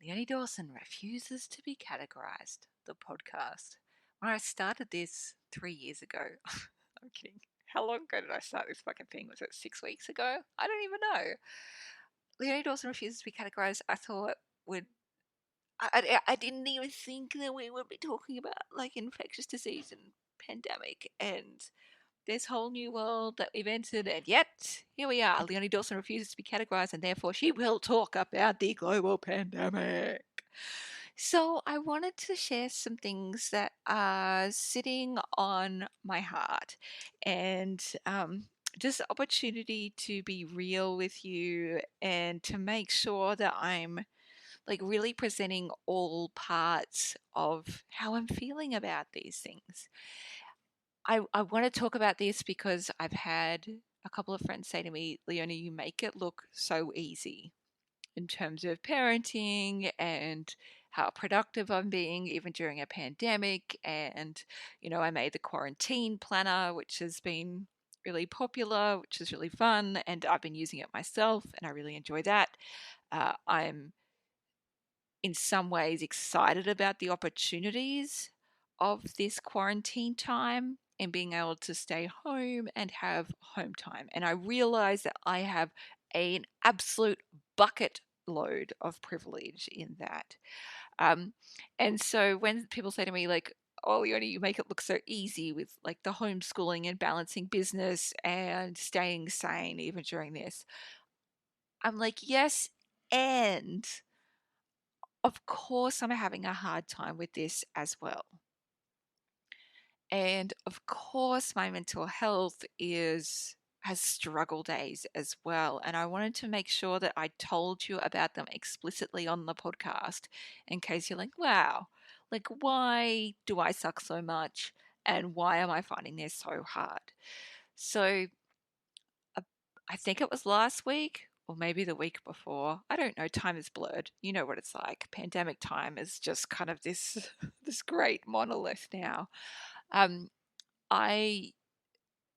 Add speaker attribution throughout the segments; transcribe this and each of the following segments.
Speaker 1: Leonie Dawson refuses to be categorized. The podcast. When I started this 3 years ago, I'm kidding. How long ago did I start this fucking thing? Was it 6 weeks ago? I don't even know. Leonie Dawson refuses to be categorized. I thought would. I didn't even think that we would be talking about like infectious disease and pandemic and this whole new world that we've entered, and yet here we are. Leonie Dawson refuses to be categorized, and therefore she will talk about the global pandemic. So, I wanted to share some things that are sitting on my heart and just opportunity to be real with you and to make sure that I'm like really presenting all parts of how I'm feeling about these things. I want to talk about this because I've had a couple of friends say to me, Leonie, you make it look so easy in terms of parenting and how productive I'm being, even during a pandemic. And, I made the quarantine planner, which has been really popular, which is really fun. And I've been using it myself and I really enjoy that. I'm in some ways excited about the opportunities of this quarantine time and being able to stay home and have home time. And I realize that I have an absolute bucket load of privilege in that. Um, and so when people say to me, like, oh, Leonie, you make it look so easy with like the homeschooling and balancing business and staying sane even during this, I'm like, yes, and of course, I'm having a hard time with this as well. And of course, my mental health has struggle days as well. And I wanted to make sure that I told you about them explicitly on the podcast in case you're like, wow, like, why do I suck so much? And why am I finding this so hard? So uh, I think it was last week or maybe the week before. I don't know. Time is blurred. You know what it's like. Pandemic time is just kind of this this great monolith now. Um, I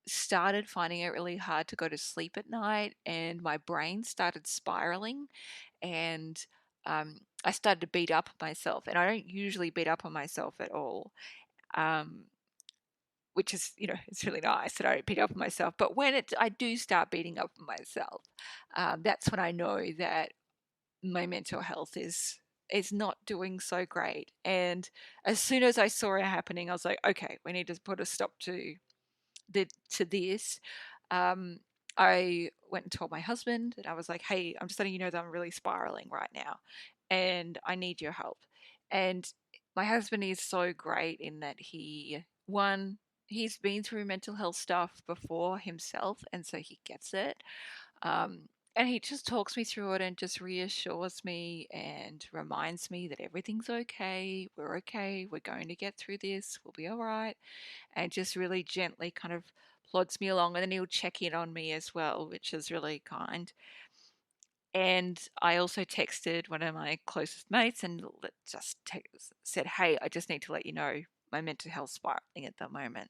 Speaker 1: started finding it really hard to go to sleep at night, and my brain started spiraling, and I started to beat up myself. And I don't usually beat up on myself at all. Um, which is, it's really nice that I don't beat up on myself. But when I do start beating up on myself, that's when I know that my mental health is not doing so great. And as soon as I saw it happening, I was like, okay, we need to put a stop to this. Um, I went and told my husband, and I was like, hey, I'm just letting you know that I'm really spiraling right now, and I need your help. And my husband is so great in that he's been through mental health stuff before himself, and so he gets it. Um, and he just talks me through it and just reassures me and reminds me that everything's okay. We're okay. We're going to get through this. We'll be all right. And just really gently kind of plods me along. And then he'll check in on me as well, which is really kind. And I also texted one of my closest mates and said, hey, I just need to let you know my mental health spiraling at the moment.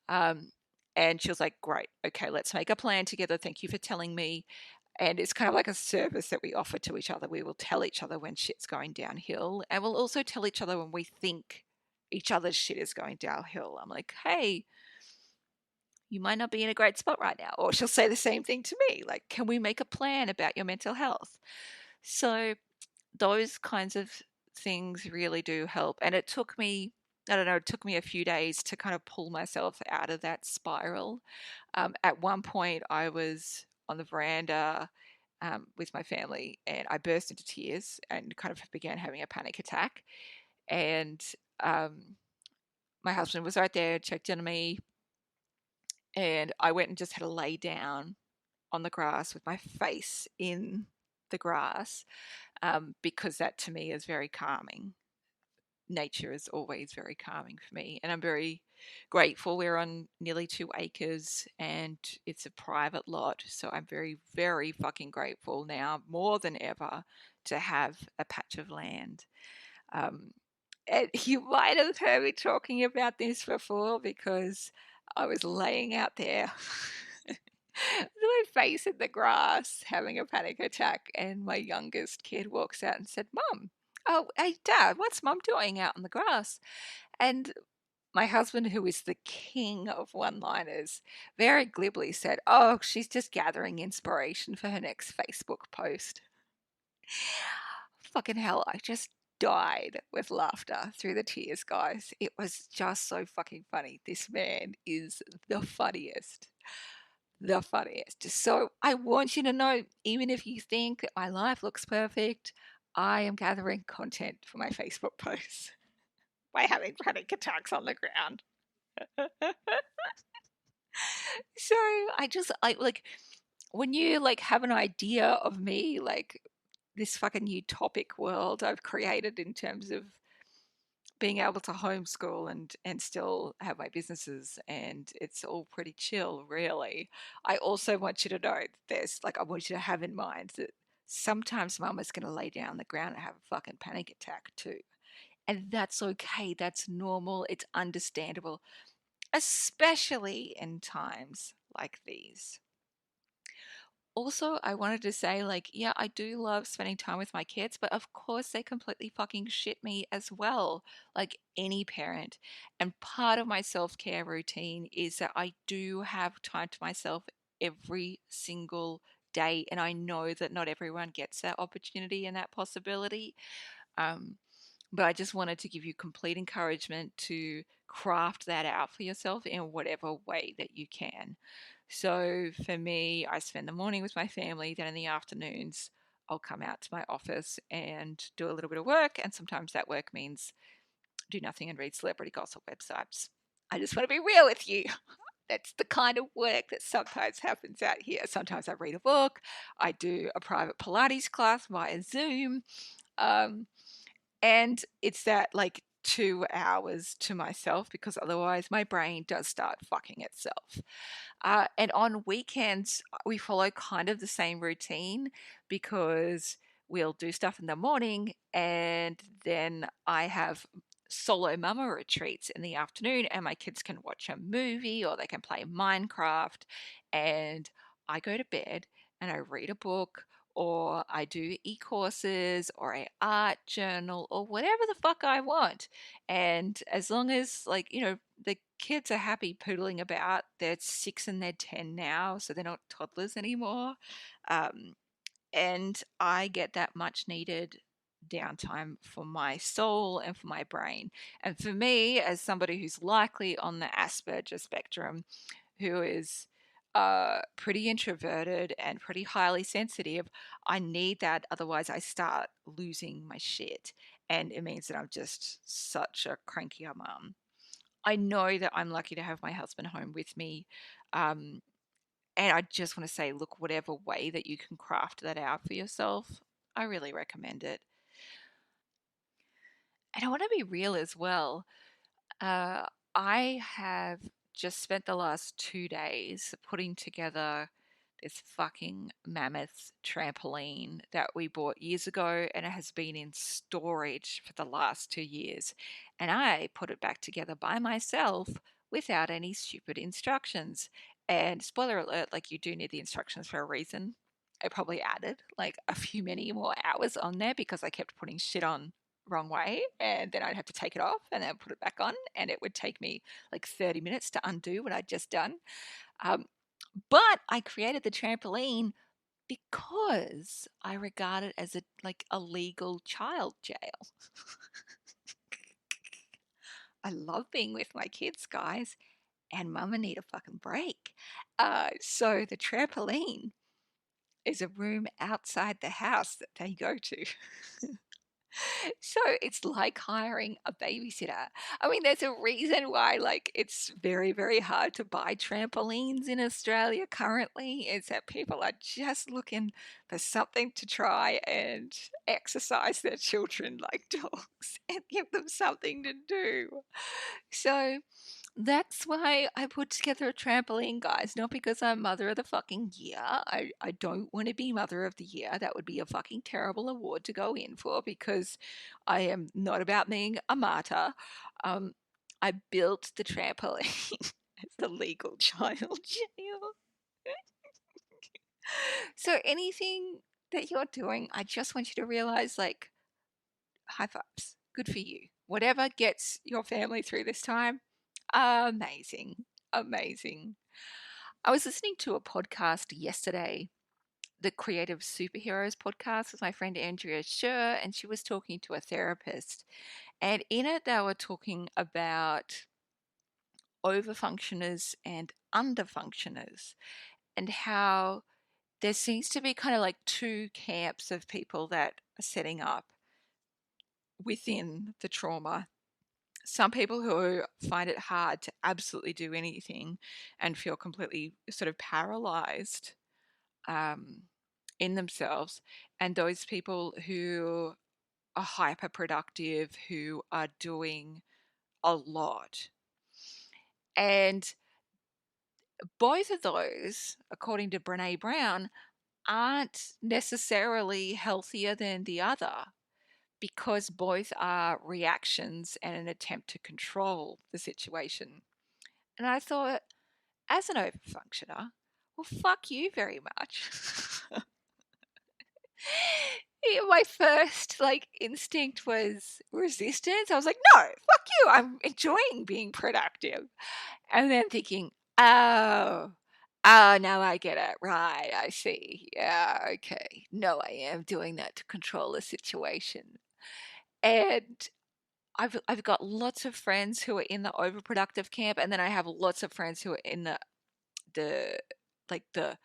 Speaker 1: Um, and she was like, great. Okay, let's make a plan together. Thank you for telling me. And it's kind of like a service that we offer to each other. We will tell each other when shit's going downhill. And we'll also tell each other when we think each other's shit is going downhill. I'm like, hey, you might not be in a great spot right now. Or she'll say the same thing to me. Like, can we make a plan about your mental health? So those kinds of things really do help. And it took me, I don't know, it took me a few days to kind of pull myself out of that spiral. At one point, I was on the veranda with my family and I burst into tears and kind of began having a panic attack. And um, my husband was right there, checked in on me, and I went and just had to lay down on the grass with my face in the grass because that to me is very calming. Nature is always very calming for me, and I'm very grateful. We're on nearly 2 acres and it's a private lot, so I'm very, very fucking grateful now more than ever to have a patch of land. Um, and you might have heard me talking about this before because I was laying out there my face in the grass, having a panic attack, and my youngest kid walks out and said, "Mum, oh, hey, Dad, what's Mum doing out in the grass?" And my husband, who is the king of one-liners, very glibly said, "Oh, she's just gathering inspiration for her next Facebook post." Fucking hell, I just died with laughter through the tears, guys. It was just so fucking funny. This man is the funniest. The funniest. So I want you to know, even if you think that my life looks perfect, I am gathering content for my Facebook posts by having panic attacks on the ground. So I like when you like have an idea of me, like this fucking utopic world I've created in terms of being able to homeschool and still have my businesses, and it's all pretty chill, really. I also want you to know there's like I want you to have in mind that sometimes mama's going to lay down on the ground and have a fucking panic attack too, and that's okay. That's normal. It's understandable, especially in times like these. Also, I wanted to say, like, yeah, I do love spending time with my kids, but of course they completely fucking shit me as well, like any parent. And part of my self-care routine is that I do have time to myself every single day. And I know that not everyone gets that opportunity and that possibility. Um, but I just wanted to give you complete encouragement to craft that out for yourself in whatever way that you can. So for me, I spend the morning with my family, then in the afternoons, I'll come out to my office and do a little bit of work. And sometimes that work means do nothing and read celebrity gossip websites. I just want to be real with you. That's the kind of work that sometimes happens out here. Sometimes I read a book, I do a private Pilates class via Zoom. Um, and it's that like 2 hours to myself because otherwise my brain does start fucking itself. And on weekends, we follow kind of the same routine because we'll do stuff in the morning and then I have solo mama retreats in the afternoon, and my kids can watch a movie or they can play Minecraft. And I go to bed and I read a book or I do e-courses or a art journal or whatever the fuck I want. And as long as like, the kids are happy poodling about, they're 6 and they're 10 now, so they're not toddlers anymore. Um, and I get that much needed downtime for my soul and for my brain. And for me, as somebody who's likely on the Asperger spectrum, who is pretty introverted and pretty highly sensitive, I need that. Otherwise, I start losing my shit. And it means that I'm just such a cranky mum. I know that I'm lucky to have my husband home with me. Um, and I just want to say, look, whatever way that you can craft that out for yourself, I really recommend it. And I want to be real as well. Uh, I have just spent the last 2 days putting together this fucking mammoth trampoline that we bought years ago, and it has been in storage for the last 2 years. And I put it back together by myself without any stupid instructions. And spoiler alert, like you do need the instructions for a reason. I probably added like a few many more hours on there because I kept putting shit on wrong way, and then I'd have to take it off and then put it back on, and it would take me like 30 minutes to undo what I'd just done. Um, but I created the trampoline because I regard it as a legal child jail. I love being with my kids, guys, and mama need a fucking break. So the trampoline is a room outside the house that they go to. So it's like hiring a babysitter. I mean, there's a reason why, like, it's very, very hard to buy trampolines in Australia currently. Is that people are just looking for something to try and exercise their children like dogs and give them something to do. So that's why I put together a trampoline, guys. Not because I'm Mother of the fucking Year. I don't want to be Mother of the Year. That would be a fucking terrible award to go in for because I am not about being a martyr. Um, I built the trampoline as the legal child jail. So anything that you're doing, I just want you to realize, like, high fives. Good for you. Whatever gets your family through this time, amazing. Amazing. I was listening to a podcast yesterday, the Creative Superheroes podcast with my friend Andrea Scher, and she was talking to a therapist. And in it, they were talking about overfunctioners and underfunctioners, and how there seems to be kind of like two camps of people that are setting up within the trauma. Some people who find it hard to absolutely do anything and feel completely sort of paralyzed um, in themselves, and those people who are hyper productive, who are doing a lot. And both of those, according to Brene Brown, aren't necessarily healthier than the other, because both are reactions and an attempt to control the situation. And I thought, as an overfunctioner, well, fuck you very much. Yeah, my first like instinct was resistance. I was like, no, fuck you. I'm enjoying being productive. And then thinking, oh, now I get it. Right. I see. Yeah. Okay. No, I am doing that to control the situation. And I've got lots of friends who are in the overproductive camp, and then I have lots of friends who are in the like the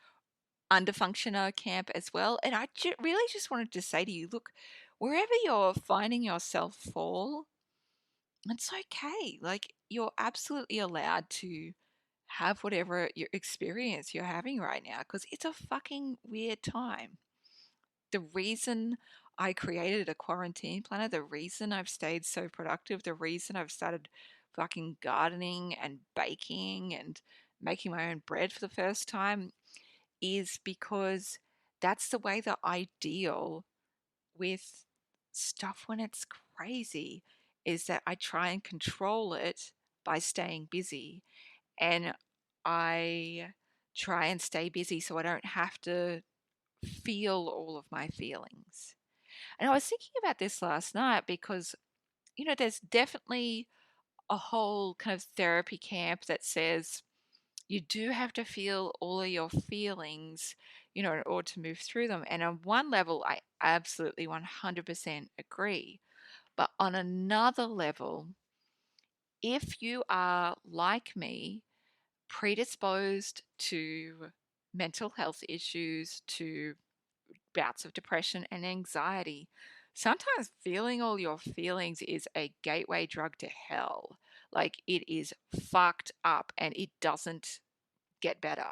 Speaker 1: underfunctioner camp as well. And I really just wanted to say to you, look, wherever you're finding yourself fall, it's okay. Like, you're absolutely allowed to have whatever your experience you're having right now, because it's a fucking weird time. The reason I created a quarantine planner, the reason I've stayed so productive, the reason I've started fucking gardening and baking and making my own bread for the first time, is because that's the way that I deal with stuff when it's crazy, is that I try and control it by staying busy. And I try and stay busy so I don't have to feel all of my feelings. And I was thinking about this last night because, there's definitely a whole kind of therapy camp that says you do have to feel all of your feelings, in order to move through them. And on one level, I absolutely 100% agree. But on another level, if you are like me, predisposed to mental health issues, to bouts of depression and anxiety, sometimes feeling all your feelings is a gateway drug to hell. Like, it is fucked up and it doesn't get better.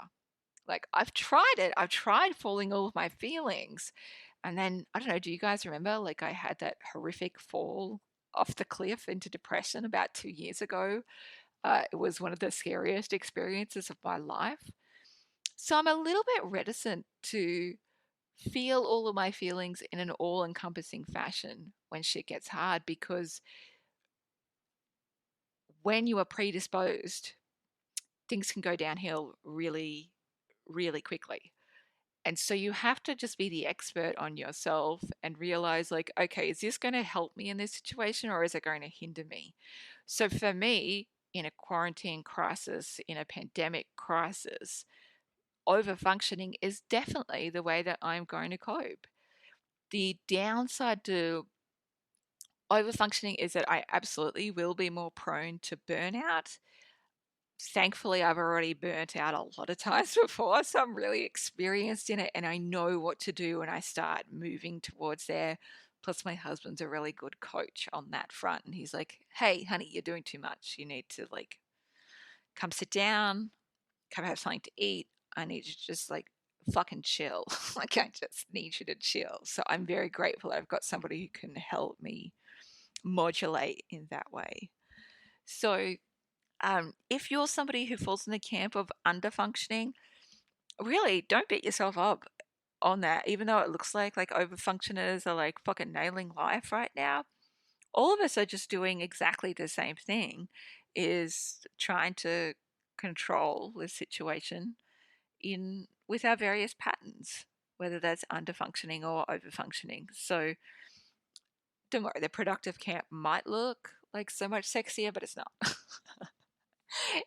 Speaker 1: Like, I've tried it. I've tried falling all of my feelings. And then, I don't know, do you guys remember? Like, I had that horrific fall off the cliff into depression about 2 years ago. It was one of the scariest experiences of my life. So I'm a little bit reticent to feel all of my feelings in an all encompassing fashion when shit gets hard, because when you are predisposed, things can go downhill really, really quickly. And so you have to just be the expert on yourself and realize, like, okay, is this going to help me in this situation or is it going to hinder me? So for me, in a quarantine crisis, in a pandemic crisis, overfunctioning is definitely the way that I'm going to cope. The downside to overfunctioning is that I absolutely will be more prone to burnout. Thankfully, I've already burnt out a lot of times before, so I'm really experienced in it and I know what to do when I start moving towards there. Plus, my husband's a really good coach on that front, and he's like, "Hey, honey, you're doing too much. You need to, like, come sit down, come have something to eat. I need you to just, like, fucking chill. Like, I just need you to chill." So I'm very grateful I've got somebody who can help me modulate in that way. So, if you're somebody who falls in the camp of underfunctioning, really don't beat yourself up on that. Even though it looks like overfunctioners are like fucking nailing life right now, all of us are just doing exactly the same thing, is trying to control the situation in with our various patterns. whether that's underfunctioning or overfunctioning. So don't worry, the productive camp might look like so much sexier, but it's not.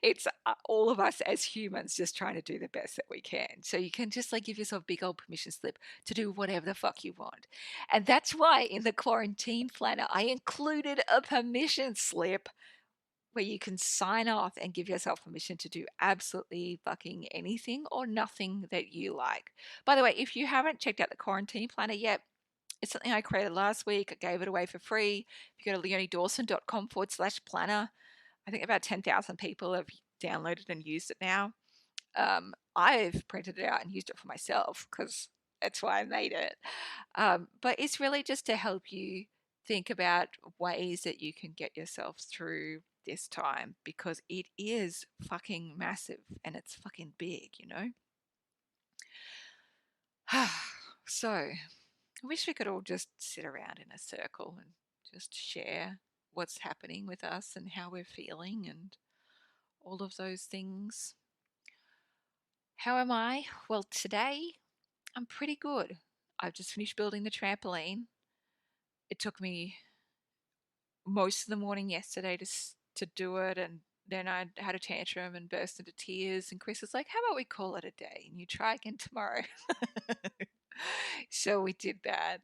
Speaker 1: It's all of us as humans just trying to do the best that we can. So you can just like give yourself a big old permission slip to do whatever the fuck you want. And that's why in the quarantine planner, I included a permission slip where you can sign off and give yourself permission to do absolutely fucking anything or nothing that you like. By the way, if you haven't checked out the quarantine planner yet, it's something I created last week. I gave it away for free. If you go to leoniedawson.com/planner, I think about 10,000 people have downloaded and used it now. I've printed it out and used it for myself because that's why I made it. But it's really just to help you think about ways that you can get yourself through this time because it is fucking massive and it's fucking big, you know? So I wish we could all just sit around in a circle and just share what's happening with us and how we're feeling and all of those things. How am I? Well, today I'm pretty good. I've just finished building the trampoline. It took me most of the morning yesterday to do it, and then I had a tantrum and burst into tears. And Chris was like, "How about we call it a day and you try again tomorrow?" So we did that.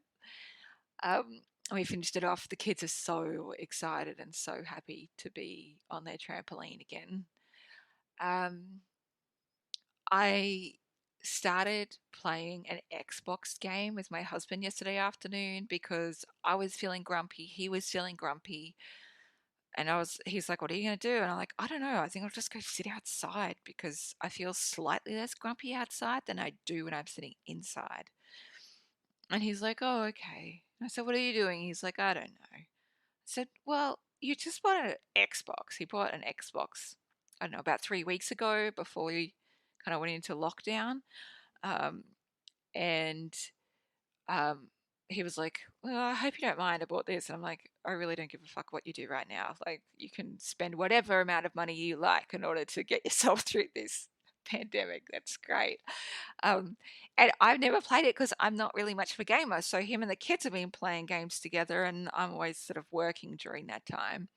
Speaker 1: We finished it off. The kids are so excited and so happy to be on their trampoline again. Um, I started playing an Xbox game with my husband yesterday afternoon because I was feeling grumpy. He was feeling grumpy. And he's like, "What are you going to do?" And I'm like, "I don't know. I think I'll just go sit outside because I feel slightly less grumpy outside than I do when I'm sitting inside." And he's like, "Oh, okay." And I said, "What are you doing?" He's like, "I don't know." I said, "Well, you just bought an Xbox." He bought an Xbox, I don't know, about 3 weeks ago before we kind of went into lockdown. Um, and um, he was like, "Well, I hope you don't mind. I bought this." And I'm like, "I really don't give a fuck what you do right now. Like, you can spend whatever amount of money you like in order to get yourself through this pandemic. That's great." Um, and I've never played it because I'm not really much of a gamer. So him and the kids have been playing games together, and I'm always sort of working during that time.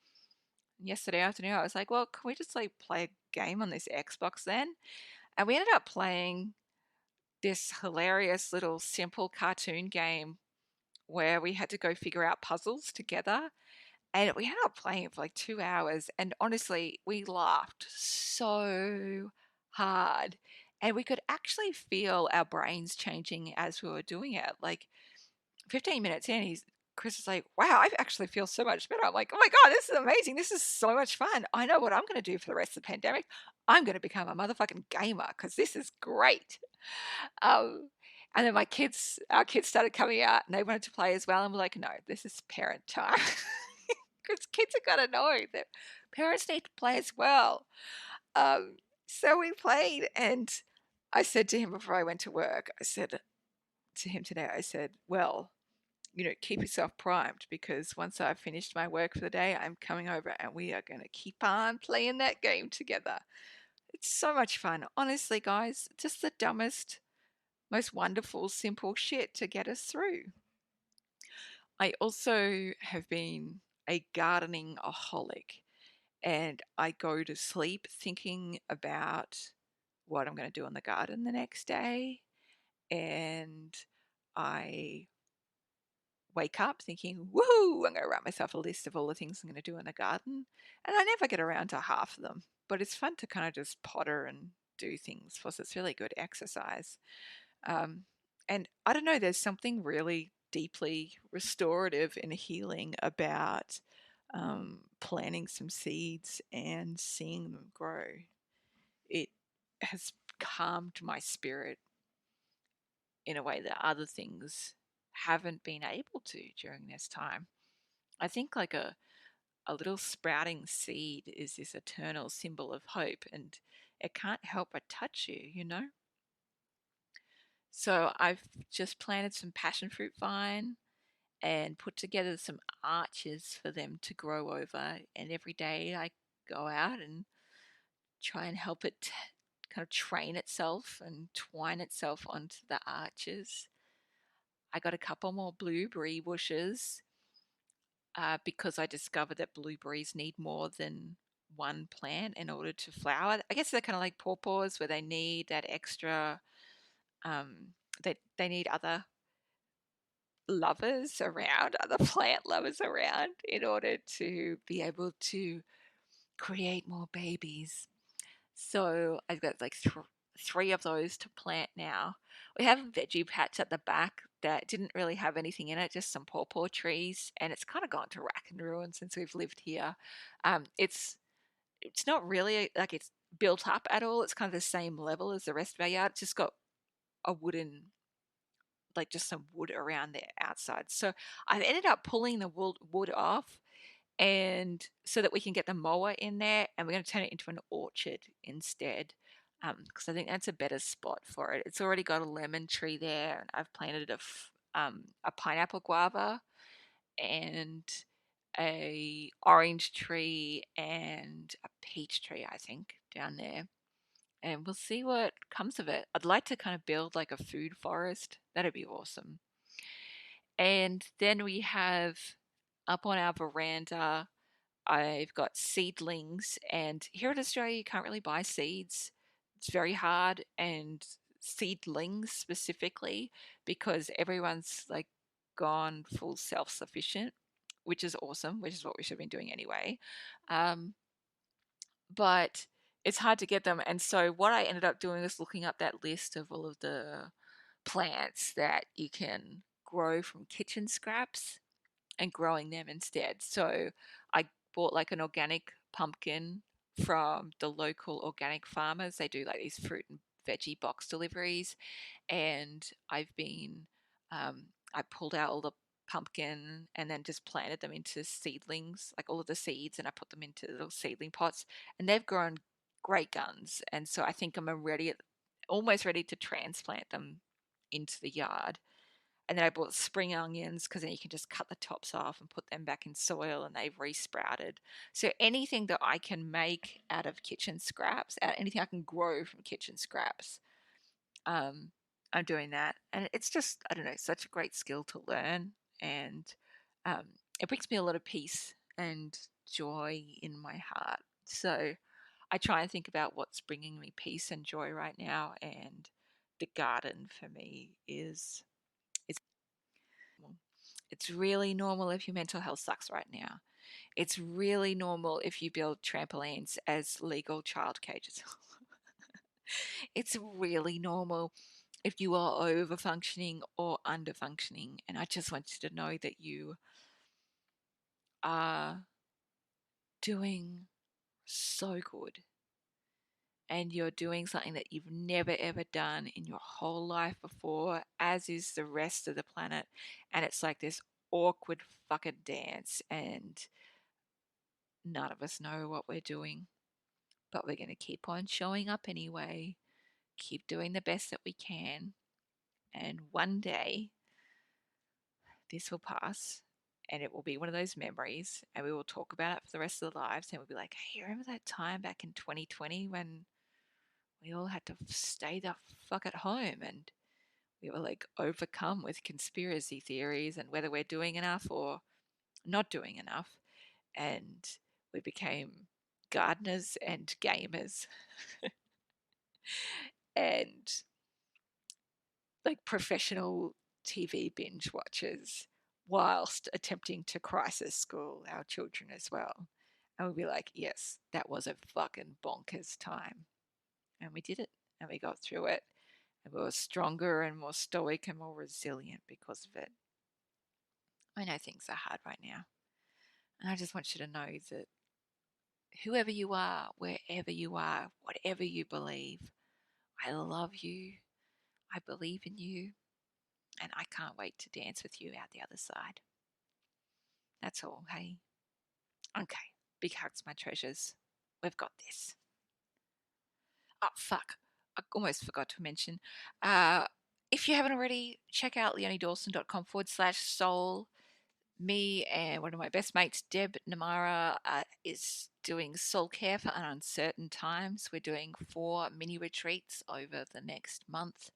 Speaker 1: And yesterday afternoon, I was like, "Well, can we just like play a game on this Xbox then?" And we ended up playing this hilarious little simple cartoon game where we had to go figure out puzzles together. And we ended up playing it for like 2 hours. And honestly, we laughed so hard. And we could actually feel our brains changing as we were doing it. Like 15 minutes in, Chris is like, "Wow, I actually feel so much better." I'm like, "Oh my God, this is amazing. This is so much fun. I know what I'm going to do for the rest of the pandemic. I'm going to become a motherfucking gamer because this is great." Um, and then our kids started coming out and they wanted to play as well. And we're like, "No, this is parent time." Because kids are going to know that parents need to play as well. Um, so we played, and I said to him before I went to work, I said to him today, I said, "Well, keep yourself primed because once I've finished my work for the day, I'm coming over and we are going to keep on playing that game together." It's so much fun. Honestly, guys, just the dumbest, most wonderful, simple shit to get us through. I also have been a gardening aholic and I go to sleep thinking about what I'm going to do in the garden the next day. And I wake up thinking, "Woohoo, I'm going to write myself a list of all the things I'm going to do in the garden." And I never get around to half of them, but it's fun to kind of just potter and do things. Plus, it's really good exercise. Um, and I don't know, there's something really deeply restorative and healing about planting some seeds and seeing them grow. It has calmed my spirit in a way that other things haven't been able to during this time. I think like a little sprouting seed is this eternal symbol of hope, and it can't help but touch you, you know? So I've just planted some passion fruit vine and put together some arches for them to grow over. And every day I go out and try and help it kind of train itself and twine itself onto the arches. I got a couple more blueberry bushes because I discovered that blueberries need more than one plant in order to flower. I guess they're kind of like pawpaws where they need that extra, um, they need other lovers around, other plant lovers around in order to be able to create more babies. So I've got like three of those to plant now. We have a veggie patch at the back that didn't really have anything in it, just some pawpaw trees, and it's kind of gone to rack and ruin since we've lived here. It's not really like it's built up at all. It's kind of the same level as the rest of our yard. It's just got a wooden, like just some wood around the outside. So I've ended up pulling the wood off, and so that we can get the mower in there, and we're going to turn it into an orchard instead, because I think that's a better spot for it. It's already got a lemon tree there, and I've planted a pineapple guava and a orange tree and a peach tree, I think, down there. And we'll see what comes of it. I'd like to kind of build like a food forest. That'd be awesome. And then we have up on our veranda, I've got seedlings, and here in Australia, you can't really buy seeds. It's very hard, and seedlings specifically, because everyone's like gone full self sufficient, which is awesome, which is what we should have been doing anyway. Um, but it's hard to get them. And so, what I ended up doing was looking up that list of all of the plants that you can grow from kitchen scraps and growing them instead. So I bought like an organic pumpkin from the local organic farmers. They do like these fruit and veggie box deliveries, and I pulled out all the pumpkin and then just planted them into seedlings, like all of the seeds, and I put them into little seedling pots, and they've grown great guns. And so I think I'm almost ready to transplant them into the yard. And then I bought spring onions because then you can just cut the tops off and put them back in soil and they've resprouted. So anything that I can make out of kitchen scraps, anything I can grow from kitchen scraps, um, I'm doing that. And it's just, I don't know, such a great skill to learn. And um, it brings me a lot of peace and joy in my heart. So I try and think about what's bringing me peace and joy right now. And the garden for me is normal. It's really normal if your mental health sucks right now. It's really normal if you build trampolines as legal child cages. It's really normal if you are over functioning or under functioning. And I just want you to know that you are doing so good, and you're doing something that you've never ever done in your whole life before, as is the rest of the planet. And it's like this awkward fucking dance, and none of us know what we're doing, but we're going to keep on showing up anyway, keep doing the best that we can. And one day this will pass, and it will be one of those memories, and we will talk about it for the rest of the lives. And we'll be like, hey, remember that time back in 2020 when we all had to stay the fuck at home and we were like overcome with conspiracy theories and whether we're doing enough or not doing enough. And we became gardeners and gamers and like professional TV binge watchers whilst attempting to crisis school our children as well. And we'd be like, yes, that was a fucking bonkers time. And we did it, and we got through it, and we were stronger and more stoic and more resilient because of it. I know things are hard right now. And I just want you to know that whoever you are, wherever you are, whatever you believe, I love you. I believe in you. And I can't wait to dance with you out the other side. That's all, hey? Okay. Big hugs, my treasures. We've got this. Oh, fuck. I almost forgot to mention. Uh, if you haven't already, check out leoniedawson.com/soul. Me and one of my best mates, Deb Namara, is doing soul care for uncertain times. We're doing 4 mini retreats over the next month,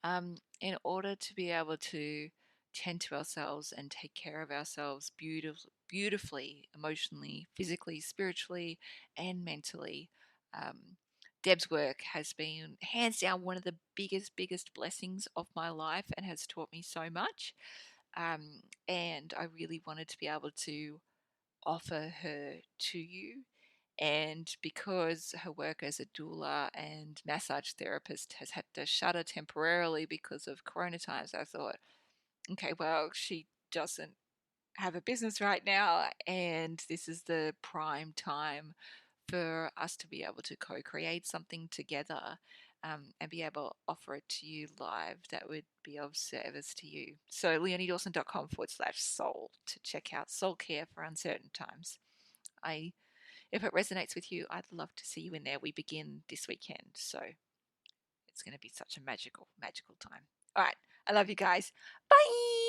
Speaker 1: in order to be able to tend to ourselves and take care of ourselves beautifully, emotionally, physically, spiritually, and mentally. Um, Deb's work has been hands down one of the biggest blessings of my life and has taught me so much. And I really wanted to be able to offer her to you. And because her work as a doula and massage therapist has had to shutter temporarily because of Corona times, I thought, okay, well, she doesn't have a business right now, and this is the prime time for us to be able to co-create something together, and be able to offer it to you live that would be of service to you. So leoniedawson.com/soul to check out soul care for uncertain times. I If it resonates with you, I'd love to see you in there. We begin this weekend, so it's going to be such a magical time. All right, I love you guys. Bye.